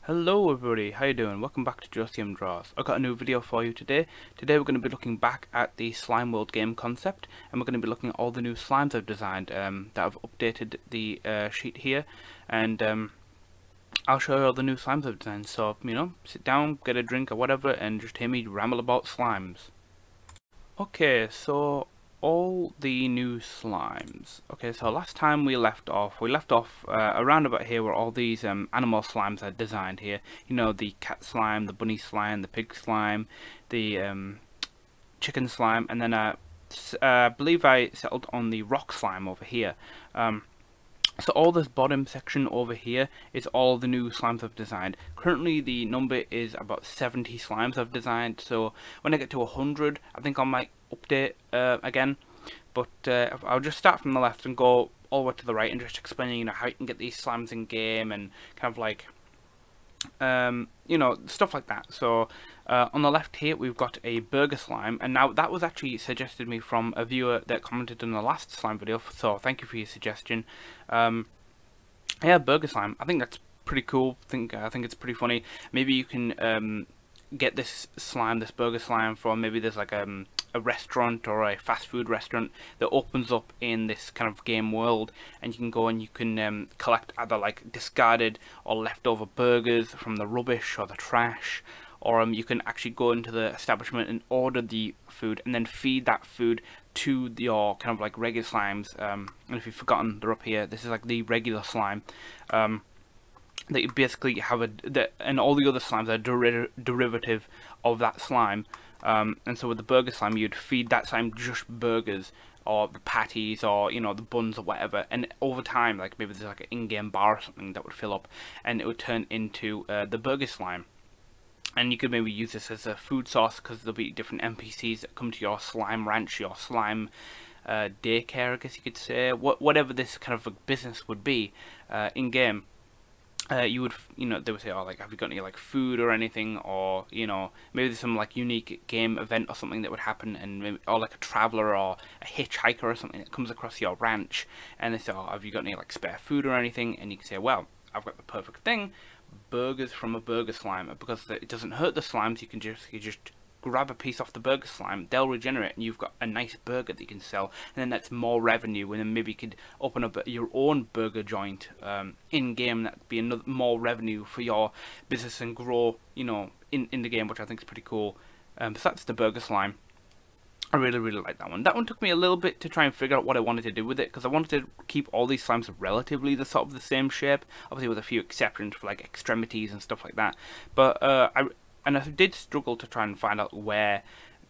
Hello everybody, how you doing? Welcome back to JOECMDRAWZ. I've got a new video for you today. Today we're going to be looking back at the Slime World game concept, and we're going to be looking at all the new slimes I've designed that I've updated the sheet here, and I'll show you all the new slimes I've designed. So, sit down, get a drink or whatever, and just hear me ramble about slimes. Okay, so all the new slimes. Okay, so last time we left off around about here where all these animal slimes I designed here. You know, the cat slime, the bunny slime, the pig slime, the chicken slime, and then I believe I settled on the rock slime over here. So all this bottom section over here is all the new slimes I've designed. Currently the number is about 70 slimes I've designed, so when I get to 100 I think I might update again. But I'll just start from the left and go all the way to the right and just explaining how you can get these slimes in game and kind of like stuff like that. So on the left here we've got a burger slime, and now that was actually suggested me from a viewer that commented in the last slime video, so thank you for your suggestion. Yeah, burger slime, I think that's pretty cool. I think it's pretty funny. Maybe you can get this burger slime from, maybe there's like a restaurant or a fast food restaurant that opens up in this kind of game world, and you can go and you can collect either like discarded or leftover burgers from the rubbish or the trash, or you can actually go into the establishment and order the food and then feed that food to your kind of like regular slimes. And if you've forgotten, they're up here. This is like the regular slime. That you basically have and all the other slimes are derivative of that slime. And so with the burger slime, you'd feed that slime just burgers or the patties or the buns or whatever, and over time, like maybe there's like an in-game bar or something that would fill up, and it would turn into the burger slime. And you could maybe use this as a food source because there'll be different NPCs that come to your slime ranch, your slime daycare, I guess you could say, whatever this kind of a business would be in game. You would, they would say, oh, like, have you got any like food or anything, or maybe there's some like unique game event or something that would happen, and maybe, or like a traveler or a hitchhiker or something that comes across your ranch, and they say, oh, have you got any like spare food or anything? And you can say, well, I've got the perfect thing, burgers from a burger slime, because it doesn't hurt the slimes. You just grab a piece off the burger slime, they'll regenerate, and you've got a nice burger that you can sell, and then that's more revenue, and then maybe you could open up your own burger joint in game. That'd be another more revenue for your business and grow in the game, which I think is pretty cool. So that's the burger slime. I really like that one. That one took me a little bit to try and figure out what I wanted to do with it, because I wanted to keep all these slimes relatively the sort of the same shape, obviously with a few exceptions for like extremities and stuff like that. But I did struggle to try and find out where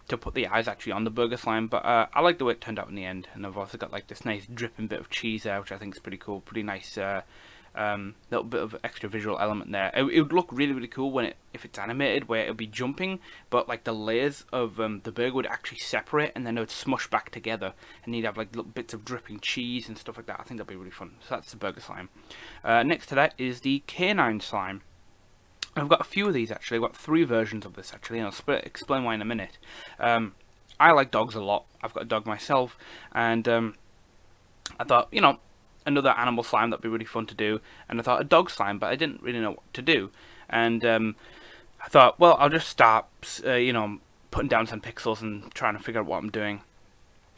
to put the eyes actually on the burger slime, but I like the way it turned out in the end. And I've also got like this nice dripping bit of cheese there, which I think is pretty cool. Pretty nice little bit of extra visual element there. It would look really cool if it's animated, where it would be jumping, but like the layers of the burger would actually separate, and then it would smush back together, and you'd have like little bits of dripping cheese and stuff like that. I think that'd be really fun. So that's the burger slime. Next to that is the Canine Slime. I've got a few of these actually. I've got 3 versions of this actually, and I'll explain why in a minute. I like dogs a lot. I've got a dog myself, and I thought, another animal slime that'd be really fun to do, and I thought a dog slime, but I didn't really know what to do, and I thought, well, I'll just start, putting down some pixels and trying to figure out what I'm doing.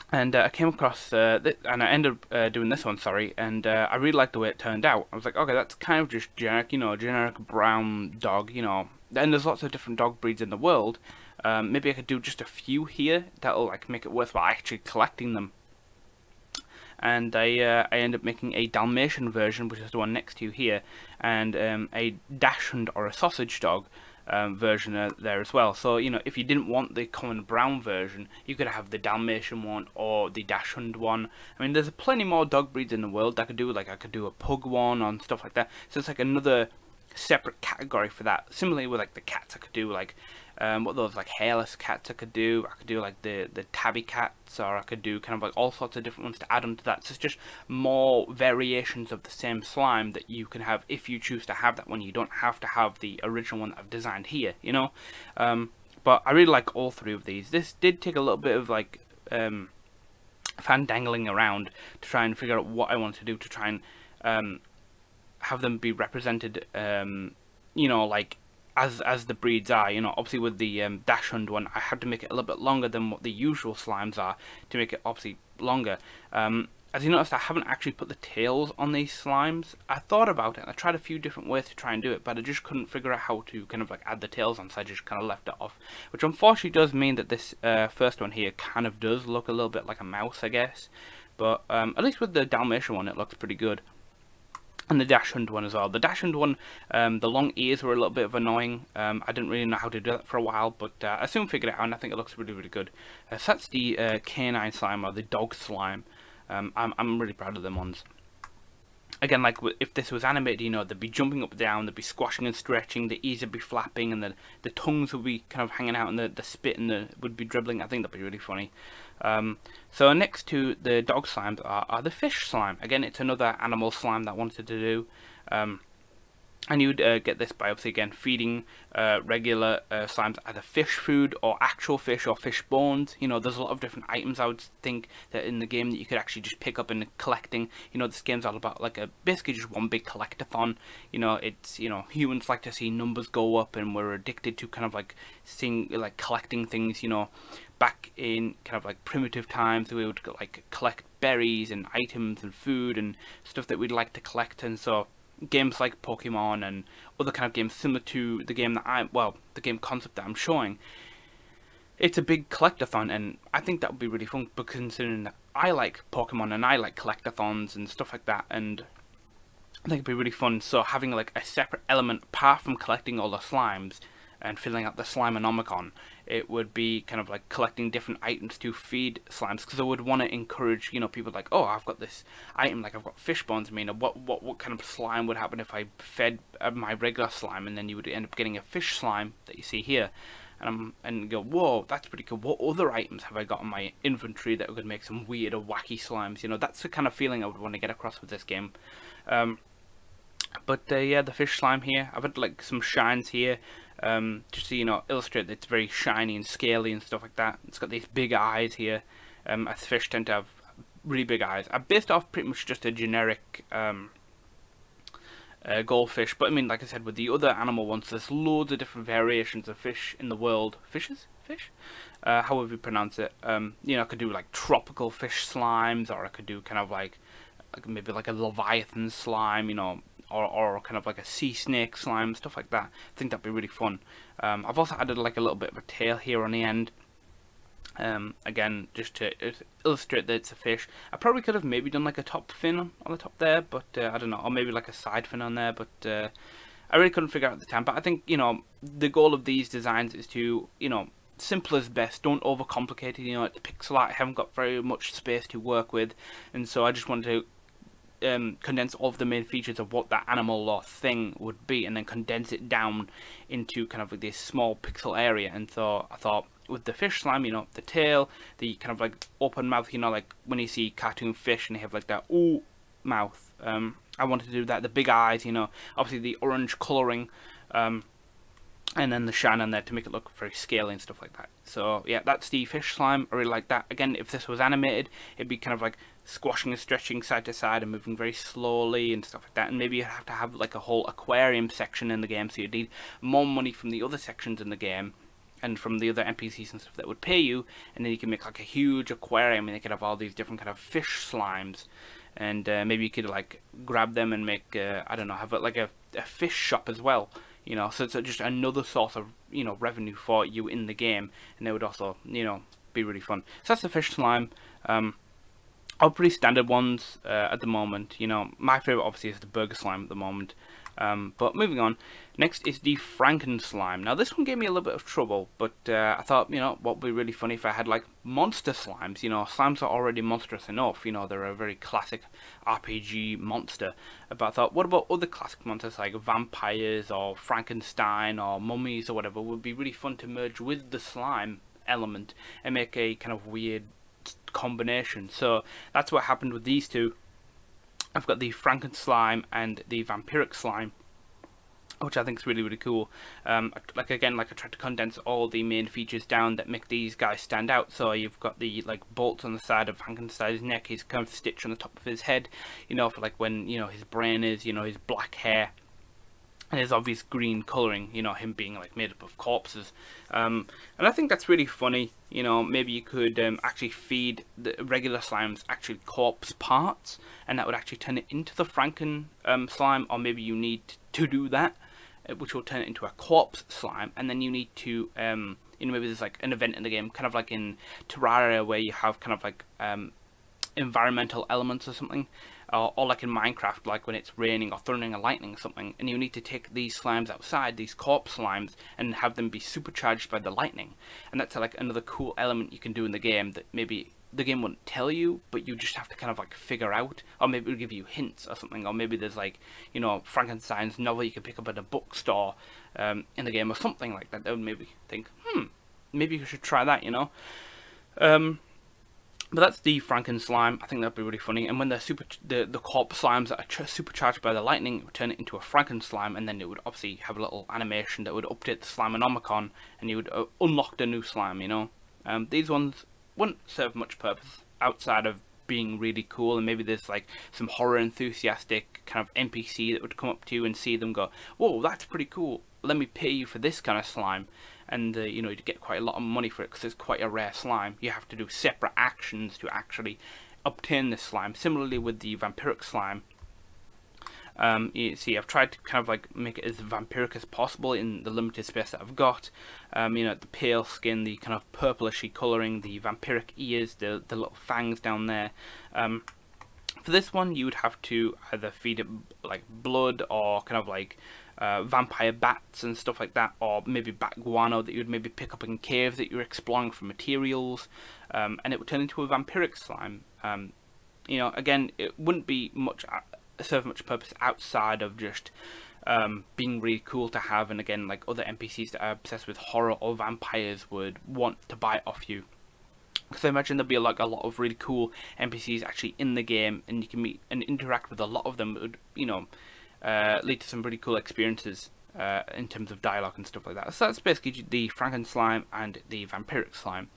And I came across, and I ended up doing this one, sorry, and I really liked the way it turned out. I was like, okay, that's kind of just generic, generic brown dog, and there's lots of different dog breeds in the world. Maybe I could do just a few here that'll like make it worthwhile actually collecting them. And I ended up making a Dalmatian version, which is the one next to you here, and a dachshund or a sausage dog version there as well. So if you didn't want the common brown version, you could have the Dalmatian one or the dachshund one. I mean, there's plenty more dog breeds in the world that I could do. Like I could do a pug one and stuff like that. So it's like another separate category for that. Similarly with like the cats, I could do like what those like hairless cats I could do like the tabby cats, or I could do kind of like all sorts of different ones to add onto that. So it's just more variations of the same slime that you can have if you choose to have that one. You don't have to have the original one that I've designed here, but I really like all 3 of these. This did take a little bit of like fandangling around to try and figure out what I wanted to do to try and have them be represented you know, like as the breeds are. You know, obviously with the Dash Hunt one, I had to make it a little bit longer than what the usual slimes are to make it obviously longer. As you noticed, I haven't actually put the tails on these slimes. I thought about it, and I tried a few different ways to try and do it, but I just couldn't figure out how to kind of like add the tails on, so I just kind of left it off. Which unfortunately does mean that this first one here kind of does look a little bit like a mouse, I guess. But at least with the Dalmatian one, it looks pretty good. And the Dash Hunt one as well. The Dash Hunt one, the long ears were a little bit of annoying. I didn't really know how to do that for a while, but I soon figured it out, and I think it looks really, really good. So that's the Canine Slime, or the Dog Slime. I'm really proud of them ones. Again, like if this was animated, you know, they'd be jumping up and down, they'd be squashing and stretching, the ears would be flapping, and the tongues would be kind of hanging out, and the spit and would be dribbling. I think that'd be really funny. So next to the dog slimes are the fish slime. Again, it's another animal slime that I wanted to do. And you'd get this by obviously again feeding regular slimes either fish food or actual fish or fish bones. You know, there's a lot of different items I would think that in the game that you could actually just pick up and collecting. You know, this game's all about like basically just one big collectathon. You know, it's, you know, humans like to see numbers go up, and we're addicted to kind of like seeing, like, collecting things. You know, back in kind of like primitive times, we would like collect berries and items and food and stuff that we'd like to collect, and so games like Pokemon and other kind of games similar to the game that the game concept that I'm showing, it's a big collectathon, and I think that would be really fun, because considering that I like Pokemon and I like collectathons and stuff like that, and I think it'd be really fun. So having like a separate element apart from collecting all the slimes and filling out the Slimeonomicon, it would be kind of like collecting different items to feed slimes, because I would want to encourage, you know, people like, oh, I've got this item, like I've got fish bones. I mean, what kind of slime would happen if I fed my regular slime, and then you would end up getting a fish slime that you see here, and go, whoa, that's pretty cool. What other items have I got in my inventory that could make some weird or wacky slimes? You know, that's the kind of feeling I would want to get across with this game. But yeah, the fish slime here, I've had like some shines here, just to, you know, illustrate that it's very shiny and scaly and stuff like that. It's got these big eyes here, as fish tend to have really big eyes. I based off pretty much just a generic goldfish, but I mean, like I said, with the other animal ones, there's loads of different variations of fish in the world. Fish? However you pronounce it. You know, I could do like tropical fish slimes, or I could do kind of like maybe like a Leviathan slime, you know, or kind of like a sea snake slime, stuff like that. I think that'd be really fun. I've also added like a little bit of a tail here on the end, again, just to illustrate that it's a fish. I probably could have maybe done like a top fin on the top there, but I don't know, or maybe like a side fin on there, but I really couldn't figure out at the time. But I think, you know, the goal of these designs is to, you know, simple is best. Don't overcomplicate it. You know, it's pixel art. I haven't got very much space to work with, and so I just wanted to condense all of the main features of what that animal or thing would be, and then condense it down into kind of like this small pixel area. And so I thought, with the fish slime, you know, the tail, the kind of like open mouth, you know, like when you see cartoon fish and they have like that ooh mouth, I wanted to do that. The big eyes, you know, obviously the orange colouring, and then the shine on there to make it look very scaly and stuff like that. So yeah, that's the fish slime. I really like that. Again, if this was animated, it'd be kind of like squashing and stretching side to side and moving very slowly and stuff like that. And maybe you'd have to have like a whole aquarium section in the game, so you'd need more money from the other sections in the game and from the other NPCs and stuff that would pay you, and then you can make like a huge aquarium, and you could have all these different kind of fish slimes, and maybe you could like grab them and make I don't know, have it like a fish shop as well. You know, so it's just another source of, you know, revenue for you in the game, and it would also, you know, be really fun. So that's the fish slime. All pretty standard ones at the moment. You know, my favorite obviously is the burger slime at the moment. But moving on, next is the Frankenstein Slime. Now this one gave me a little bit of trouble, but I thought, you know, what would be really funny if I had like monster slimes. You know, slimes are already monstrous enough, you know, they're a very classic RPG monster. But I thought, what about other classic monsters like vampires or Frankenstein or mummies or whatever? It would be really fun to merge with the slime element and make a kind of weird combination. So that's what happened with these two. I've got the Frankenstein Slime and the Vampiric Slime, which I think is really, really cool. Like I tried to condense all the main features down that make these guys stand out. So you've got the like bolts on the side of Frankenstein's neck, his kind of stitch on the top of his head, you know, for like when, you know, his brain is, you know, his black hair. and his obvious green colouring, you know, him being like made up of corpses. And I think that's really funny. You know, maybe you could actually feed the regular slimes actually corpse parts, and that would actually turn it into the Franken slime, or maybe you need to do that, which will turn it into a corpse slime, and then you need to, you know, maybe there's like an event in the game, kind of like in Terraria, where you have kind of like environmental elements or something, or like in Minecraft, like when it's raining or thundering or lightning or something, and you need to take these slimes outside, these corpse slimes, and have them be supercharged by the lightning. And that's like another cool element you can do in the game that maybe the game wouldn't tell you, but you just have to kind of like figure out, or maybe it'll give you hints or something, or maybe there's like, you know, Frankenstein's novel you can pick up at a bookstore in the game or something like that. That would maybe think, maybe you should try that, you know. But that's the Franken slime. I think that'd be really funny. And when the corpse slimes that are supercharged by the lightning, it would turn it into a Franken slime, and then it would obviously have a little animation that would update the Slimeonomicon, and you would unlock the new slime, you know. These ones wouldn't serve much purpose outside of being really cool, and maybe there's like some horror enthusiastic kind of NPC that would come up to you and see them go, whoa, that's pretty cool, let me pay you for this kind of slime. And you know, you'd get quite a lot of money for it because it's quite a rare slime. You have to do separate actions to actually obtain this slime. Similarly with the Vampiric Slime, you see, I've tried to kind of like make it as vampiric as possible in the limited space that I've got. You know, the pale skin, the kind of purplishy colouring, the vampiric ears, the little fangs down there. For this one, you would have to either feed it like blood or kind of like vampire bats and stuff like that, or maybe bat guano that you would maybe pick up in caves that you're exploring for materials, and it would turn into a vampiric slime. You know, again, it wouldn't be serve much purpose outside of just being really cool to have, and again, like other NPCs that are obsessed with horror or vampires would want to buy it off you. Because I imagine there'll be like a lot of really cool NPCs actually in the game, and you can meet and interact with a lot of them. It would, you know, lead to some pretty cool experiences in terms of dialogue and stuff like that. So that's basically the Franken slime and the Vampiric slime.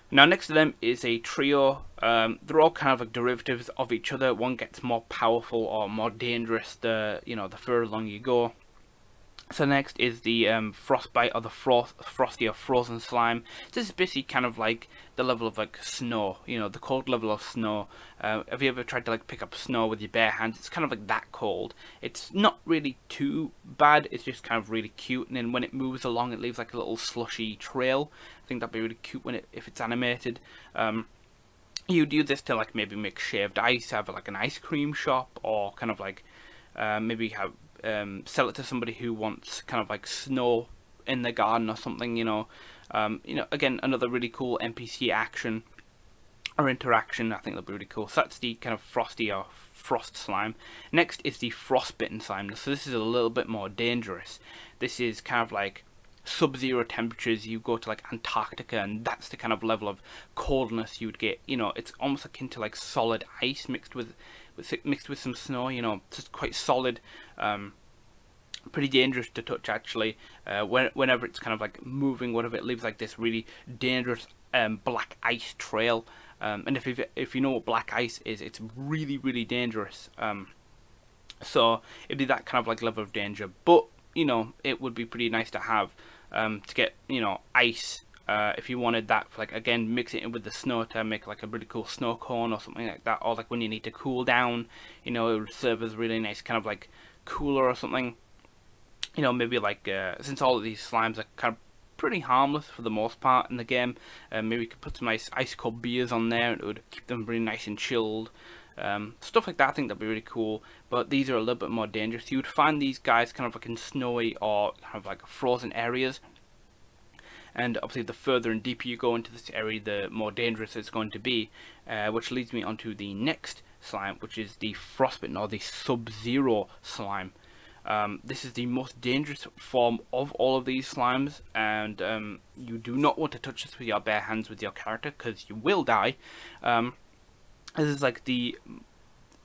Now next to them is a trio. They're all kind of like derivatives of each other. One gets more powerful or more dangerous the further along you go. So next is the Frostbite, or the frosty or frozen slime. This is basically kind of like the level of like snow, you know, the cold level of snow. Have you ever tried to like pick up snow with your bare hands? It's kind of like that cold. It's not really too bad, it's just kind of really cute, and then when it moves along it leaves like a little slushy trail. I think that'd be really cute if it's animated. You'd use this to like maybe make shaved ice, have like an ice cream shop, or kind of like maybe have sell it to somebody who wants kind of like snow in their garden or something, you know. Again, another really cool NPC action or interaction. I think that'll be really cool. So that's the kind of frosty or frost slime. Next is the Frostbitten Slime. So this is a little bit more dangerous. This is kind of like sub-zero temperatures. You go to like Antarctica, and that's the kind of level of coldness you would get. You know, it's almost akin to like solid ice mixed with some snow. You know, just quite solid. Pretty dangerous to touch actually. Whenever it's kind of like moving, whatever, it leaves like this really dangerous black ice trail. And if you know what black ice is, it's really dangerous. So it'd be that kind of like level of danger. But you know, it would be pretty nice to have to get, you know, ice. If you wanted that, like again, mix it in with the snow to make like a really cool snow cone or something like that, or like when you need to cool down, you know, it would serve as a really nice kind of like cooler or something. You know, maybe like since all of these slimes are kind of pretty harmless for the most part in the game, maybe you could put some nice ice cold beers on there, and it would keep them really nice and chilled. Stuff like that, I think that'd be really cool. But these are a little bit more dangerous. You would find these guys kind of like in snowy or kind of like frozen areas, and obviously the further and deeper you go into this area, the more dangerous it's going to be, which leads me on to the next slime, which is the Frostbitten or the Sub-Zero Slime. This is the most dangerous form of all of these slimes, and you do not want to touch this with your bare hands with your character, because you will die. This is like the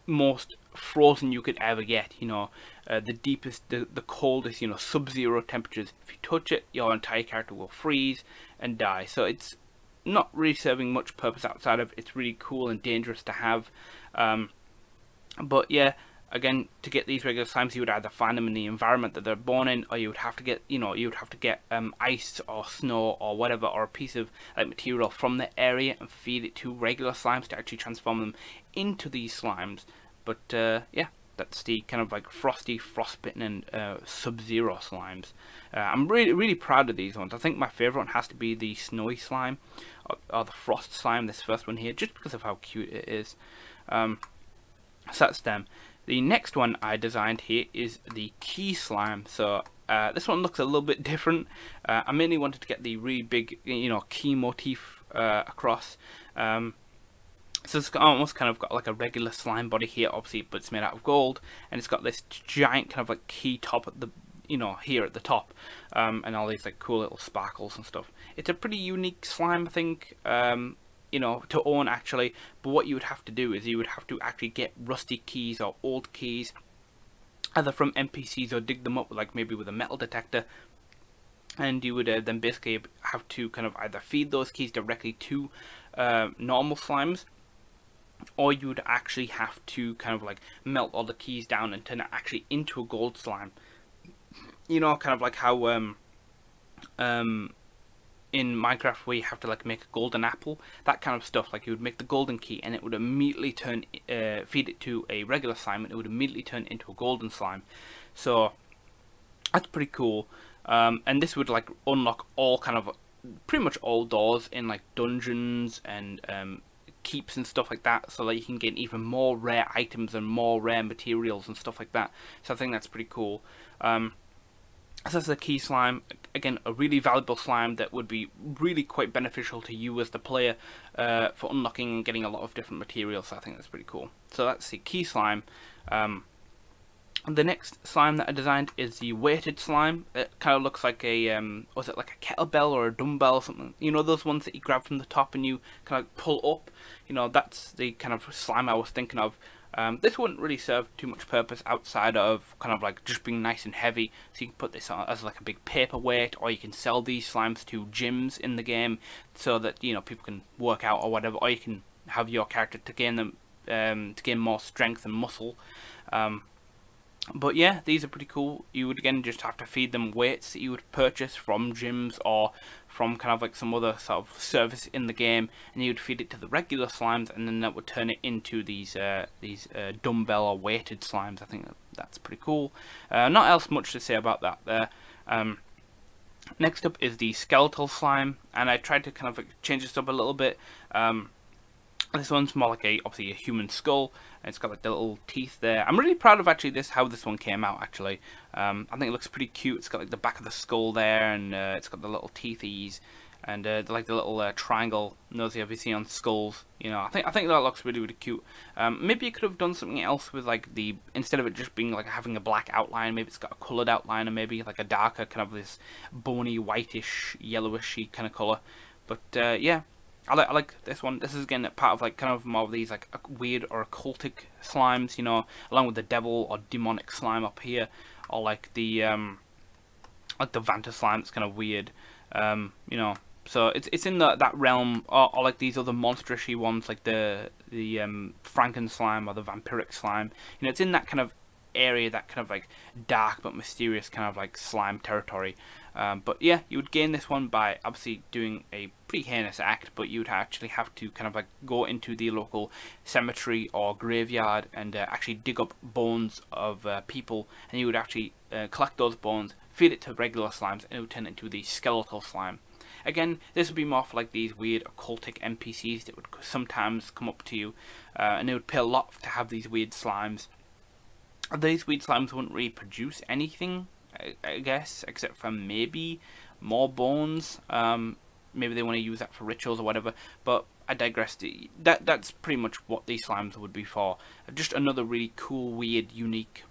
most frozen you could ever get, you know, the deepest, the coldest, you know, sub-zero temperatures. If you touch it, your entire character will freeze and die. So it's not really serving much purpose outside of it's really cool and dangerous to have. But yeah, again, to get these regular slimes, you would either find them in the environment that they're born in, or you would have to get, ice or snow or whatever, or a piece of like material from the area and feed it to regular slimes to actually transform them into these slimes. But yeah, that's the kind of like frosty, frostbitten, and sub-zero slimes. I'm really proud of these ones. I think my favourite one has to be the snowy slime, or the frost slime, this first one here, just because of how cute it is. So that's them. The next one I designed here is the key slime. So this one looks a little bit different. I mainly wanted to get the really big, key motif across. So it's almost kind of got like a regular slime body here, obviously, but it's made out of gold, and it's got this giant kind of like key top at the, here at the top, and all these like cool little sparkles and stuff. It's a pretty unique slime, I think, to own actually. But what you would have to do is you would have to actually get rusty keys or old keys, either from NPCs or dig them up, like maybe with a metal detector. And you would then basically have to kind of either feed those keys directly to normal slimes, or you would actually have to kind of like melt all the keys down and turn it actually into a gold slime. Kind of like how in Minecraft where you have to like make a golden apple, that kind of stuff. Like you would make the golden key and it would immediately turn, feed it to a regular slime, and it would immediately turn into a golden slime. So that's pretty cool. And this would like unlock all kind of pretty much all doors in like dungeons and keeps and stuff like that, so that you can get even more rare items and more rare materials and stuff like that. So I think that's pretty cool. So that's the key slime. Again, a really valuable slime that would be really quite beneficial to you as the player for unlocking and getting a lot of different materials. So I think that's pretty cool. So that's the key slime. The next slime that I designed is the weighted slime. It kind of looks like a, was it like a kettlebell or a dumbbell or something? Those ones that you grab from the top and you kind of pull up. That's the kind of slime I was thinking of. This wouldn't really serve too much purpose outside of kind of like just being nice and heavy. So you can put this on as like a big paperweight, or you can sell these slimes to gyms in the game so that, people can work out or whatever, or you can have your character to gain them, to gain more strength and muscle. But yeah, these are pretty cool. You would again just have to feed them weights that you would purchase from gyms or from kind of like some other sort of service in the game, and you would feed it to the regular slimes, and then that would turn it into these dumbbell or weighted slimes. I think that's pretty cool. Not else much to say about that there. Next up is the Skeletal Slime, and I tried to kind of like change this up a little bit. This one's more like obviously a human skull, and it's got like the little teeth there. I'm really proud of actually how this one came out actually. I think it looks pretty cute. It's got like the back of the skull there, and it's got the little teethies, and like the little triangle nose you see on skulls. I think that looks really cute. Maybe you could have done something else with like instead of it just being like having a black outline, maybe it's got a coloured outline, or maybe like a darker kind of this bony whitish yellowishy kind of colour. But yeah. I like this one. This is again part of like kind of more of these like weird or occultic slimes, along with the devil or demonic slime up here, or like the Vampiric Slime. It's kind of weird, So it's in that realm, or like these other monstrous-y ones, like the Frankenstein Slime or the Vampiric Slime. It's in that kind of area, that kind of like dark but mysterious kind of like slime territory. But yeah, you would gain this one by obviously doing a pretty heinous act, but you would actually have to kind of like go into the local cemetery or graveyard and actually dig up bones of people, and you would actually collect those bones, feed it to regular slimes, and it would turn into the Skeletal Slime. Again, this would be more for like these weird occultic NPCs that would sometimes come up to you, and it would pay a lot to have these weird slimes. These weird slimes wouldn't really produce anything, I guess, except for maybe more bones. Maybe they want to use that for rituals or whatever, but I digress. That's pretty much what these slimes would be for. Just another really cool, weird, unique,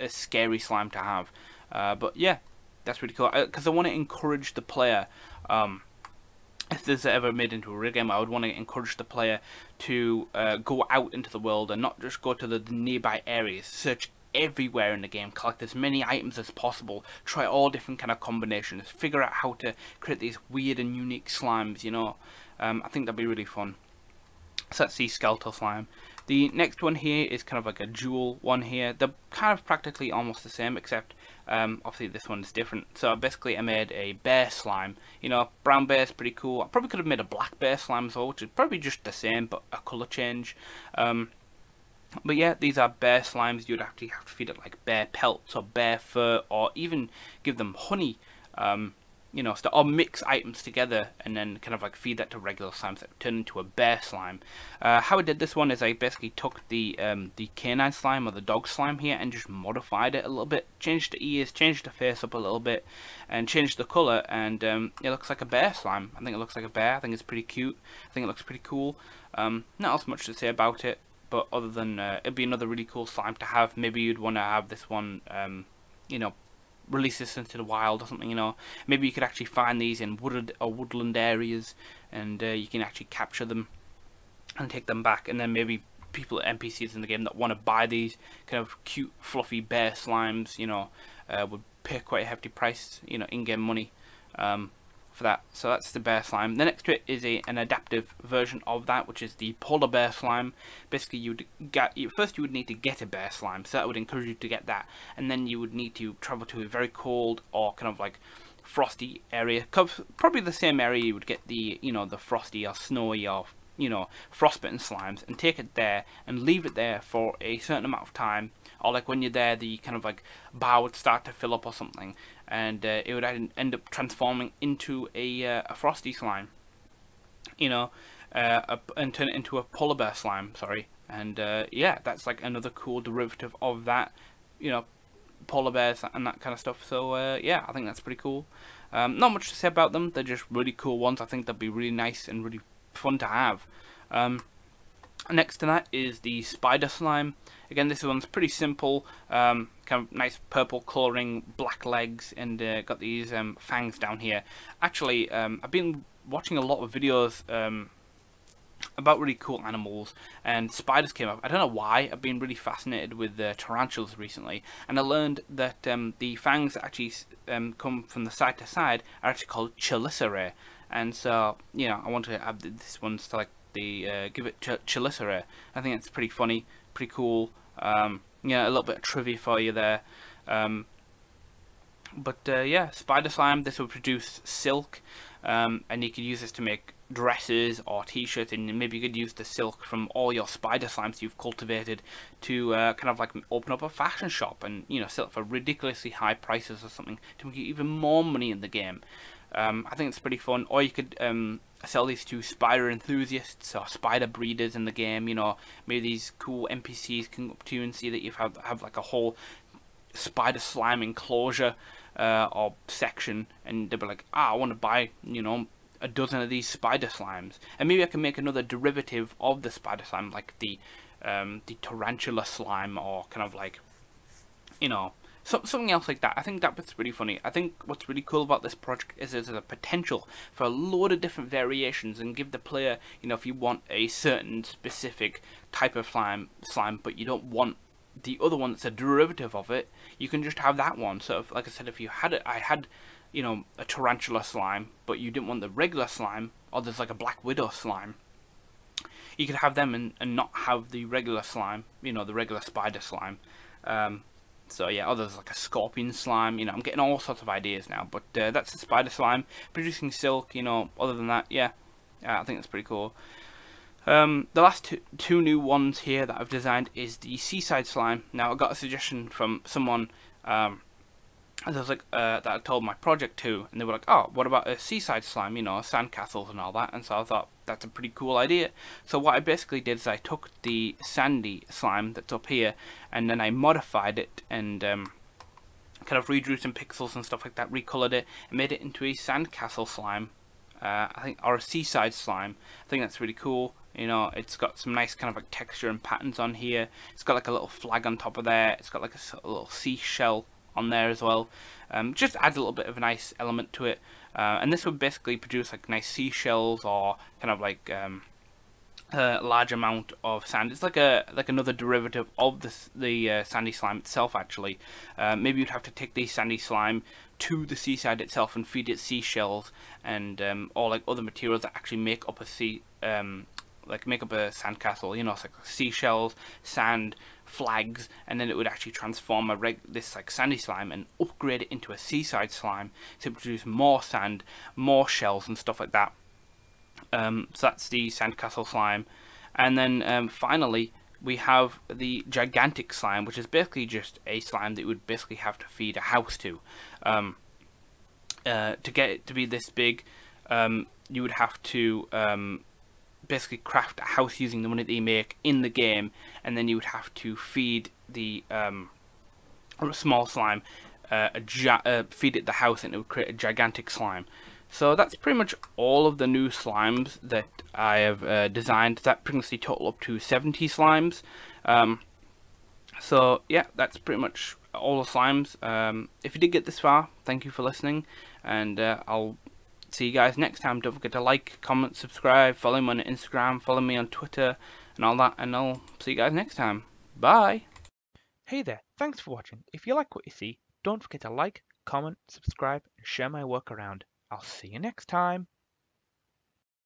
scary slime to have. But yeah, that's pretty cool, because I want to encourage the player. If this is ever made into a real game, I would want to encourage the player to go out into the world and not just go to the nearby areas. Search everywhere in the game, collect as many items as possible, try all different kind of combinations, figure out how to create these weird and unique slimes, I think that'd be really fun. So that's the Skeletal Slime. The next one here is kind of like a dual one here. They're kind of practically almost the same, except obviously this one is different. So basically I made a bear slime. You know, brown bear is pretty cool. I probably could have made a black bear slime as well, which is probably just the same, but a colour change. But yeah, these are bear slimes. You'd actually have to feed it like bear pelts or bear fur, or even give them honey. You know, or mix items together and then kind of like feed that to regular slimes that turn into a bear slime. How I did this one is I basically took the canine slime or the dog slime here and just modified it a little bit, changed the ears, changed the face up a little bit, and changed the color, and it looks like a bear slime. I think it looks like a bear. I think it's pretty cute. I think it looks pretty cool. Not as much to say about it, but other than it'd be another really cool slime to have. Maybe you'd want to have this one, you know, release this into the wild or something, you know. Maybe you could actually find these in wooded or woodland areas, and you can actually capture them and take them back, and then maybe people, NPCs in the game that want to buy these kind of cute fluffy bear slimes, you know, would pay quite a hefty price, you know, in-game money for that. So that's the bear slime. The next to it is an adaptive version of that, which is the polar bear slime. Basically, first you would need to get a bear slime, so that would encourage you to get that, and then you would need to travel to a very cold or kind of like frosty area, probably the same area you would get the, you know, the frosty or snowy or, you know, frostbitten slimes, and take it there and leave it there for a certain amount of time. Or like when you're there, the kind of like bar would start to fill up or something, and it would end up transforming into a frosty slime, you know, and turn it into a polar bear slime. Sorry, and yeah, that's like another cool derivative of that, you know, polar bears and that kind of stuff. So yeah, I think that's pretty cool. Not much to say about them. They're just really cool ones. I think they'd be really nice and really fun to have. Next to that is the spider slime. Again, this one's pretty simple, kind of nice purple colouring, black legs, and got these fangs down here. Actually, I've been watching a lot of videos about really cool animals, and spiders came up. I don't know why. I've been really fascinated with tarantulas recently, and I learned that the fangs that actually come from the side to side are actually called chelicerae. And so, you know, I want to add this one to like give it chelicerae. I think it's pretty funny, pretty cool. Yeah, a little bit of trivia for you there. But yeah, spider slime. This will produce silk, and you could use this to make dresses or t-shirts, and maybe you could use the silk from all your spider slimes you've cultivated to kind of like open up a fashion shop and, you know, sell it for ridiculously high prices or something to make you even more money in the game. I think it's pretty fun. Or you could sell these to spider enthusiasts or spider breeders in the game. You know, maybe these cool NPCs can come up to you and see that you have like a whole spider slime enclosure or section, and they'll be like, I want to buy, you know, a dozen of these spider slimes, and maybe I can make another derivative of the spider slime, like the tarantula slime, or kind of like, you know, something else like that. I think that's pretty funny. I think what's really cool about this project is there's a potential for a load of different variations, and give the player, you know, if you want a certain specific type of slime, but you don't want the other one that's a derivative of it, you can just have that one. So, like I said, if you had it, I had, you know, a tarantula slime, but you didn't want the regular slime, or there's like a black widow slime, you could have them and not have the regular slime, you know, the regular spider slime. So yeah, or there's like a scorpion slime, you know, I'm getting all sorts of ideas now, but that's the spider slime, producing silk, you know. Other than that, yeah, I think that's pretty cool. The last two new ones here that I've designed is the Seaside Slime. Now, I got a suggestion from someone as I was like, that I told my project to, and they were like, oh, what about a Seaside Slime, you know, sandcastles and all that. And so I thought, that's a pretty cool idea. So what I basically did is I took the sandy slime that's up here, and then I modified it, and kind of redrew some pixels and stuff like that, recolored it, and made it into a sandcastle slime, I think, or a seaside slime. I think that's really cool. You know, it's got some nice kind of like texture and patterns on here. It's got like a little flag on top of there. It's got like a little seashell on there as well. Just adds a little bit of a nice element to it. And this would basically produce like nice seashells, or kind of like a large amount of sand. It's like another derivative of the sandy slime itself, actually. Maybe you'd have to take the sandy slime to the seaside itself and feed it seashells and or like other materials that actually make up a sea like make up a sandcastle. You know, it's like seashells, sand, flags, and then it would actually transform this like sandy slime and upgrade it into a seaside slime to produce more sand, more shells, and stuff like that. So that's the sandcastle slime, and then finally we have the gigantic slime, which is basically just a slime that you would basically have to feed a house to. To get it to be this big, you would have to basically craft a house using the money that you make in the game, and then you would have to feed the small slime, feed it the house, and it would create a gigantic slime. So that's pretty much all of the new slimes that I have designed. That brings the total up to 70 slimes. So yeah, that's pretty much all the slimes. If you did get this far, thank you for listening, and I'll see you guys next time. Don't forget to like, comment, subscribe, follow me on Instagram, follow me on Twitter, and all that, and I'll see you guys next time. Bye! Hey there, thanks for watching. If you like what you see, don't forget to like, comment, subscribe, and share my work around. I'll see you next time.